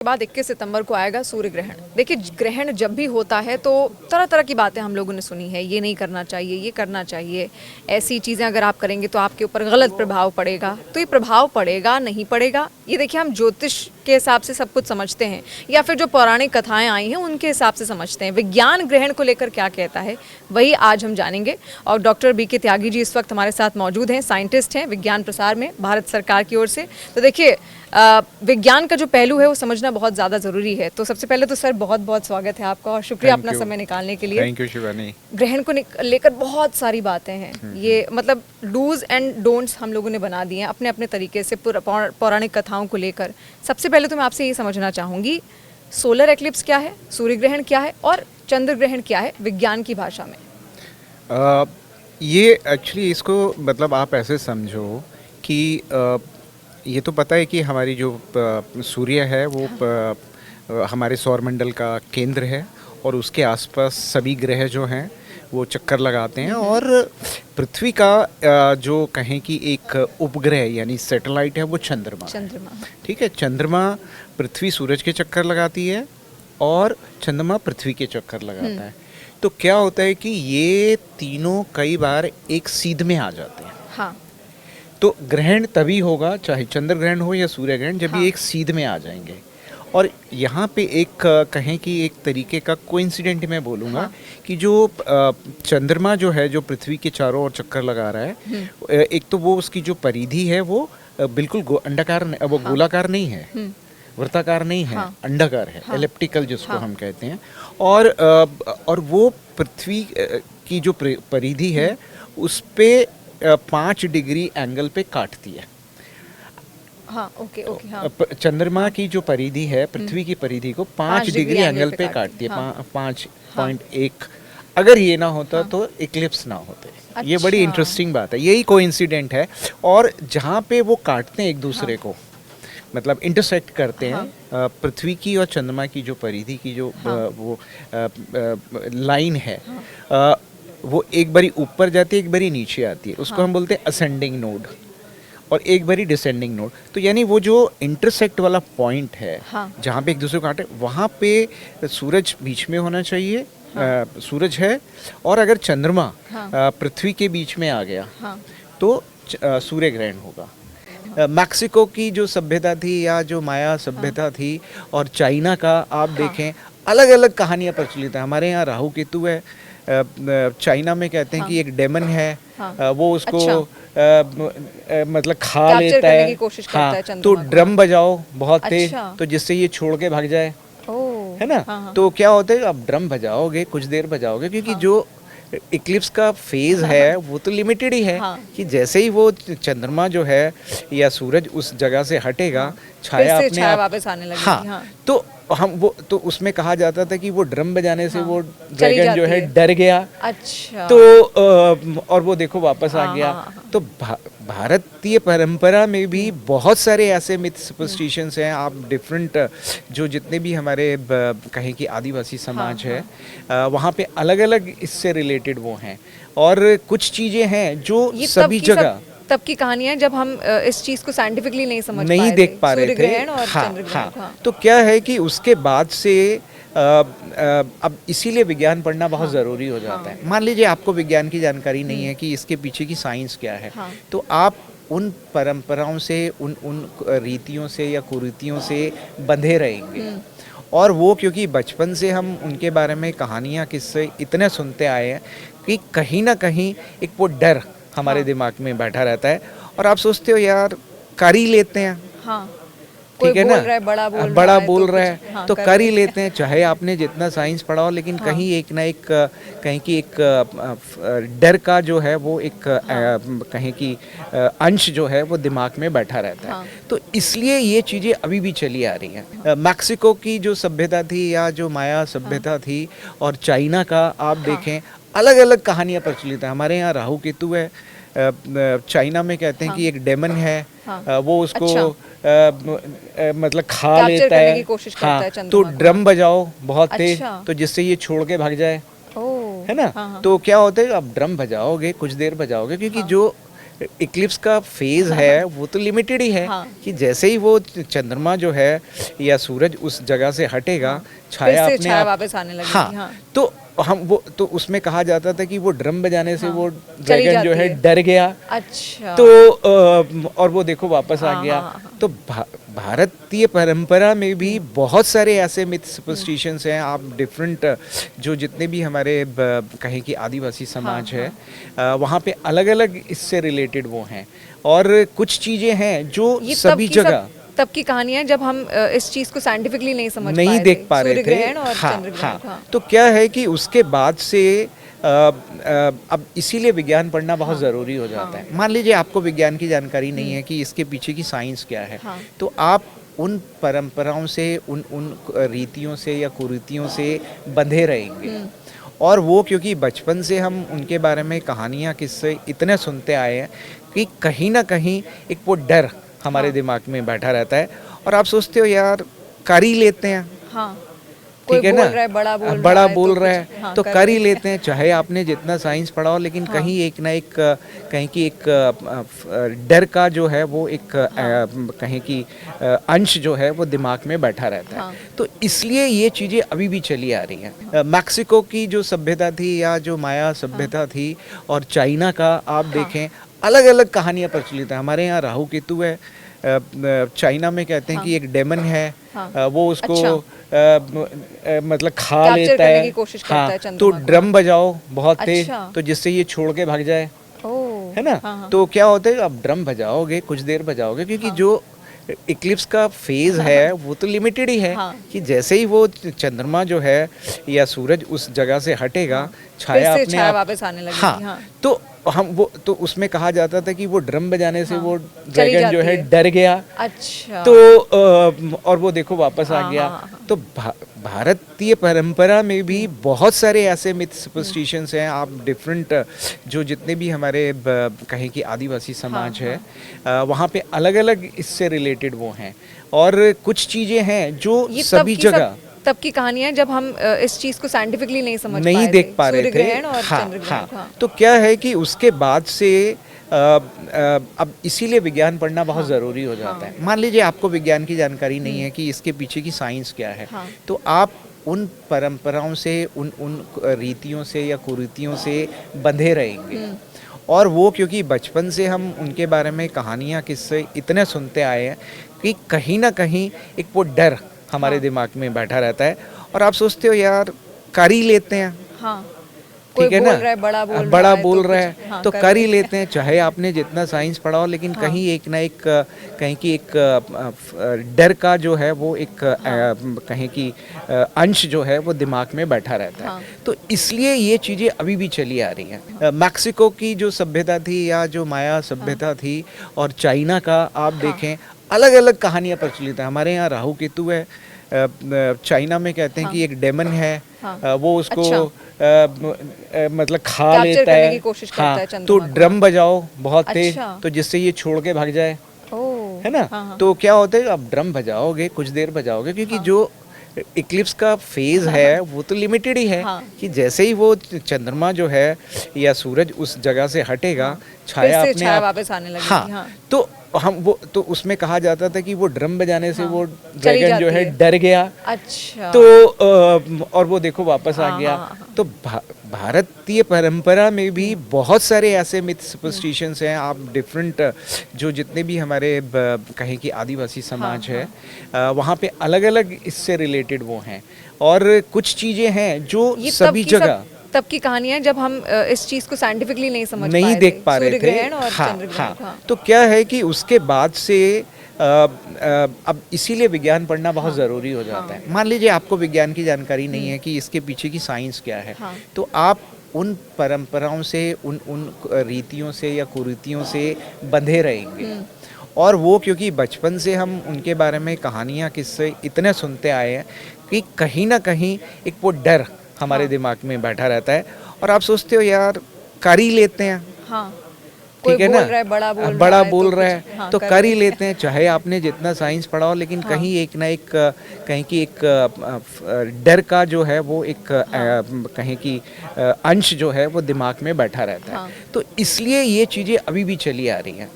के बाद 21 सितंबर को आएगा सूर्य ग्रहण। देखिए, ग्रहण जब भी होता है तो तरह तरह की बातें हम लोगों ने सुनी है, ये नहीं करना चाहिए, ये करना चाहिए, ऐसी चीज़ें अगर आप करेंगे तो आपके ऊपर गलत प्रभाव पड़ेगा। तो ये प्रभाव पड़ेगा नहीं पड़ेगा, ये देखिए हम ज्योतिष के हिसाब से सब कुछ समझते हैं या फिर जो पौराणिक कथाएं आई हैं उनके हिसाब से समझते हैं। विज्ञान ग्रहण को लेकर क्या कहता है वही आज हम जानेंगे। और डॉक्टर बी के त्यागी जी इस वक्त हमारे साथ मौजूद हैं, साइंटिस्ट हैं विज्ञान प्रसार में भारत सरकार की ओर से। तो देखिए, विज्ञान का जो पहलू है वो समझना बहुत ज़्यादा ज़रूरी है। तो सबसे पहले तो सर बहुत बहुत स्वागत है आपका और शुक्रिया अपना समय निकालने के लिए। Thank you Shivani. ग्रहण को लेकर बहुत सारी बातें हैं, ये मतलब डूज एंड डोंट्स हम लोगों ने बना दिए हैं अपने अपने तरीके से पौराणिक कथाओं को लेकर। सबसे पहले तो मैं आपसे ये समझना चाहूँगी, सोलर एक्लिप्स क्या है, सूर्य ग्रहण क्या है और चंद्र ग्रहण क्या है विज्ञान की भाषा में? ये एक्चुअली इसको मतलब आप ऐसे समझो कि ये तो पता है कि हमारी जो सूर्य है वो हमारे सौरमंडल का केंद्र है और उसके आसपास सभी ग्रह जो हैं वो चक्कर लगाते हैं और पृथ्वी का जो कहें कि एक उपग्रह यानी सैटेलाइट है वो चंद्रमा। ठीक है, चंद्रमा पृथ्वी सूरज के चक्कर लगाती है और चंद्रमा पृथ्वी के चक्कर लगाता है। तो क्या होता है कि ये तीनों कई बार एक सीध में आ जाते हैं। हाँ। तो ग्रहण तभी होगा, चाहे चंद्र ग्रहण हो या सूर्य ग्रहण, जब ये एक सीध में आ जाएंगे। और यहाँ पे एक कहें कि एक तरीके का कोइंसिडेंट मैं बोलूँगा कि जो चंद्रमा जो है जो पृथ्वी के चारों ओर चक्कर लगा रहा है, एक तो वो उसकी जो परिधि है वो बिल्कुल अंडाकार वो गोलाकार नहीं है, वृत्ताकार नहीं है, अंडाकार है, एलिप्टिकल जिसको हम कहते हैं। और वो पृथ्वी की जो परिधि है उस पे 5 डिग्री एंगल पे काटती है। हाँ, ओके, हाँ। चंद्रमा की जो परिधि है पृथ्वी की परिधि को 5 डिग्री एंगल पे काटती है। 5.1 अगर ये ना होता तो इक्लिप्स ना होते। अच्छा। ये बड़ी इंटरेस्टिंग बात है, यही कोइंसिडेंट है। और जहाँ पे वो काटते हैं एक दूसरे को, मतलब इंटरसेक्ट करते हैं, पृथ्वी की और चंद्रमा की जो परिधि की जो वो लाइन है, वो एक बारी ऊपर जाती है, एक बारी नीचे आती है। उसको हम बोलते हैं असेंडिंग नोड और एक बारी डिसेंडिंग नोड। तो यानी वो जो इंटरसेक्ट वाला पॉइंट है, जहाँ पे एक दूसरे को काटे, वहाँ पे सूरज बीच में होना चाहिए। सूरज है और अगर चंद्रमा पृथ्वी के बीच में आ गया तो सूर्य ग्रहण होगा। मैक्सिको की जो सभ्यता थी या जो माया सभ्यता थी और चाइना का आप देखें, अलग अलग कहानियाँ प्रचलित है। हमारे यहाँ राहु केतु है, चाइना में कहते हैं कि एक डेमन है, वो उसको मतलब खा लेता है। हाँ, तो ड्रम बजाओ बहुत तेज, तो जिससे ये छोड़ के भाग जाए, है ना। तो क्या होता है, आप ड्रम बजाओगे, कुछ देर बजाओगे, क्योंकि जो इक्लिप्स का फेज है वो तो लिमिटेड ही है। कि जैसे ही वो चंद्रमा जो है या सूरज उस जगह से हटेगा, छाया अपने आप वापस आने लगेगी। तो हम वो तो उसमें कहा जाता था कि वो ड्रम बजाने से वो ड्रैगन जो है डर गया। अच्छा। तो और वो देखो वापस आ गया। तो भारतीय परंपरा में भी बहुत सारे ऐसे मिथ सुपरस्टिशंस हैं। आप डिफरेंट जो जितने भी हमारे कहें कि आदिवासी समाज है, वहाँ पे अलग अलग इससे रिलेटेड वो हैं। और कुछ चीज़ें हैं जो सभी जगह तब की कहानियां जब हम इस चीज को साइंटिफिकली नहीं देख पा रहे थे। हाँ। तो क्या है कि उसके बाद से अब इसीलिए विज्ञान पढ़ना बहुत ज़रूरी हो जाता है। मान लीजिए आपको विज्ञान की जानकारी नहीं है कि इसके पीछे की साइंस क्या है, तो आप उन परंपराओं से, उन रीतियों से या कुरीतियों से बंधे रहेंगे। और वो क्योंकि बचपन से हम उनके बारे में कहानियाँ किस्से इतने सुनते आए हैं कि कहीं ना कहीं एक वो डर हमारे दिमाग में बैठा रहता है। और आप सोचते हो यार कर ही लेते हैं, ठीक है ना, बड़ा बोल रहा है तो कर ही लेते हैं, चाहे आपने जितना साइंस पढ़ा हो। लेकिन कहीं एक ना एक कहीं की एक डर का जो है वो एक कहीं की अंश जो है वो दिमाग में बैठा रहता है। तो इसलिए ये चीज़ें अभी भी चली आ रही हैं। मैक्सिको की जो सभ्यता थी या जो माया सभ्यता थी और चाइना का आप देखें, अलग अलग कहानियाँ प्रचलित है। हमारे यहाँ राहु केतु है, चाइना में कहते हैं कि एक डेमन है, वो उसको मतलब खा लेता है। हाँ, तो ड्रम बजाओ बहुत तेज, तो जिससे ये छोड़ के भाग जाए, है ना। तो क्या होता है, आप ड्रम बजाओगे, कुछ देर बजाओगे, क्योंकि जो इक्लिप्स का फेज है वो तो लिमिटेड ही है हाँ। कि जैसे ही वो चंद्रमा जो है या सूरज उस जगह से हटेगा, छाया फिर से अपने छाया आप वापस आने लगेगी। हाँ, हाँ। तो हम वो तो उसमें कहा जाता था कि वो ड्रम बजाने से हाँ, वो चली ड्रैगन जो जाती है है। डर गया, अच्छा। तो और वो देखो वापस आ हाँ, गया। हाँ, हाँ। तो भारतीय परंपरा में भी बहुत सारे ऐसे मिथ सुपरस्टिशंस हैं। आप डिफरेंट जो जितने भी हमारे कहें कि आदिवासी समाज हाँ, है, वहाँ पे अलग अलग इससे रिलेटेड वो हैं, और कुछ चीज़ें हैं जो ये सभी जगह तब की कहानियां जब हम इस चीज को साइंटिफिकली नहीं समझ नहीं पाए देख थे, पा रहे सूर्य थे। ग्रहण और हाँ, चंद्र ग्रहण। हाँ। हाँ। तो क्या है कि उसके बाद से अब इसीलिए विज्ञान पढ़ना बहुत ज़रूरी हो जाता है। मान लीजिए आपको विज्ञान की जानकारी नहीं है कि इसके पीछे की साइंस क्या है, हाँ। तो आप उन परंपराओं से उन उन रीतियों से या कुरीतियों से बंधे रहेंगे। और वो क्योंकि बचपन से हम उनके बारे में कहानियाँ किस्से इतने सुनते आए हैं कि कहीं ना कहीं एक वो डर हमारे हाँ। दिमाग में बैठा रहता है, और आप सोचते हो यार कर ही लेते हैं, हाँ, कोई ठीक है बोल ना, रहा है, बड़ा बड़ा है, बोल तो रहा कुछ है हाँ तो कर कर ही लेते लेते हैं, चाहे आपने जितना साइंस पढ़ा हो, लेकिन हाँ। कहीं एक ना एक कहीं की एक डर का जो है वो एक हाँ। कहीं की अंश जो है वो दिमाग में बैठा रहता है। हाँ। तो इसलिए ये चीज़ें अभी भी चली आ रही हैं। मैक्सिको की जो सभ्यता थी या जो माया सभ्यता थी, और चाइना का आप देखें, अलग अलग कहानियाँ प्रचलित हैं। हमारे यहाँ राहु केतु है, चाइना में कहते हैं हाँ। कि एक डेमन है, हाँ। वो उसको अच्छा। मतलब खा कैप्चर लेता करने है। की कोशिश करता हाँ, है तो चंद्रमा को। ड्रम बजाओ बहुत तेज, अच्छा। तो जिससे ये छोड़ के भाग जाए, ओह, है ना। हाँ, हाँ। तो क्या होता है, आप ड्रम बजाओगे, कुछ देर बजाओगे, क्योंकि हाँ। जो इक्लिप्स का फेज है वो तो लिमिटेड ही है हाँ। कि जैसे ही वो चंद्रमा जो है या सूरज उस जगह से हटेगा, हाँ, छाया फिर से अपने छाया आप वापस आने लगेगी। हाँ, हाँ। तो हम वो तो उसमें कहा जाता था कि वो ड्रम बजाने से हाँ, वो चली ड्रैगन जो जाती है है। डर गया, अच्छा। तो और वो देखो वापस आ हाँ, गया। हाँ, हाँ। तो भारतीय परंपरा में भी बहुत सारे ऐसे मिथ सुपरस्टिशंस हैं। आप डिफरेंट जो जितने भी हमारे कहें कि आदिवासी समाज हाँ, है, वहाँ पे अलग अलग इससे रिलेटेड वो हैं, और कुछ चीज़ें हैं जो ये सभी जगह तब की कहानियां जब हम इस चीज को साइंटिफिकली नहीं समझ नहीं पाए देख थे, पा रहे सूर्य थे। ग्रहण और हाँ, चंद्र ग्रहण। हाँ। हाँ। तो क्या है कि उसके बाद से अब इसीलिए विज्ञान पढ़ना बहुत ज़रूरी हो जाता है। मान लीजिए आपको विज्ञान की जानकारी नहीं है कि इसके पीछे की साइंस क्या है, हाँ। तो आप उन परंपराओं से उन उन रीतियों से या कुरीतियों से बंधे रहेंगे। और वो क्योंकि बचपन से हम उनके बारे में कहानियाँ किस्से इतने सुनते आए हैं कि कहीं ना कहीं एक वो डर हमारे हाँ। दिमाग में बैठा रहता है, और आप सोचते हो यार कर ही लेते हैं, हाँ, कोई ठीक है बोल ना, रहा है, बड़ा बड़ा है, बोल तो रहा कुछ है हाँ तो कर ही लेते हैं, चाहे आपने जितना साइंस पढ़ा हो, लेकिन हाँ। कहीं एक ना एक कहीं की एक डर का जो है वो एक कहीं की अंश जो है वो दिमाग में बैठा रहता है। हाँ। तो इसलिए ये चीज़ें अभी भी चली आ रही हैं। मैक्सिको की जो सभ्यता थी या जो माया सभ्यता थी, और चाइना का आप देखें, अलग अलग कहानियाँ प्रचलित हैं। हमारे यहाँ राहु केतु है, चाइना में कहते हैं हाँ। कि एक डेमन है, हाँ। वो उसको अच्छा। मतलब खा कैप्चर लेता करने है। की कोशिश करता हाँ, है तो चंद्रमा को। ड्रम बजाओ बहुत तेज, अच्छा। तो जिससे ये छोड़ के भाग जाए, ओह, है ना। हाँ, हाँ। तो क्या होता है, आप ड्रम बजाओगे, कुछ देर बजाओगे, क्योंकि हाँ। जो इक्लिप्स का फेज है वो तो लिमिटेड ही है हाँ। कि जैसे ही वो चंद्रमा जो है या सूरज उस जगह से हटेगा, हाँ, छाया फिर से अपने छाया आप वापस आने लगेगी। हाँ, हाँ। तो हम वो तो उसमें कहा जाता था कि वो ड्रम बजाने से हाँ, वो चली ड्रैगन जो जाती है है। डर गया, अच्छा। तो और वो देखो वापस आ हाँ, गया। हाँ, हाँ। तो भारतीय परंपरा में भी बहुत सारे ऐसे मिथ सुपरस्टिशंस हैं। आप डिफरेंट जो जितने भी हमारे कहें कि आदिवासी समाज हाँ, है, वहाँ पे अलग अलग इससे रिलेटेड वो हैं, और कुछ चीज़ें हैं जो ये सभी जगह तब की कहानियां जब हम इस चीज को साइंटिफिकली नहीं समझ नहीं पाए देख थे, पा रहे सूर्य थे। ग्रहण और हाँ, चंद्र ग्रहण। हाँ। हाँ। तो क्या है कि उसके बाद से अब इसीलिए विज्ञान पढ़ना बहुत ज़रूरी हो जाता है। मान लीजिए आपको विज्ञान की जानकारी नहीं है कि इसके पीछे की साइंस क्या है, हाँ। तो आप उन परंपराओं से उन उन रीतियों से या कुरीतियों से बंधे रहेंगे। और वो क्योंकि बचपन से हम उनके बारे में कहानियाँ किस्से इतने सुनते आए हैं कि कहीं ना कहीं एक वो डर हमारे हाँ। दिमाग में बैठा रहता है, और आप सोचते हो यार कर ही लेते हैं, हाँ, कोई ठीक है बोल ना, रहा है, बड़ा बोल बड़ा रहा है, बोल तो रहा कुछ- है हाँ, तो कर कर ही लेते हैं। लेते हैं, चाहे आपने जितना साइंस पढ़ा हो, लेकिन कहीं एक ना एक कहीं की एक डर का जो है वो एक कहीं की अंश जो है वो दिमाग में बैठा रहता है। हाँ। तो इसलिए ये चीज़ें अभी भी चली आ रही हैं।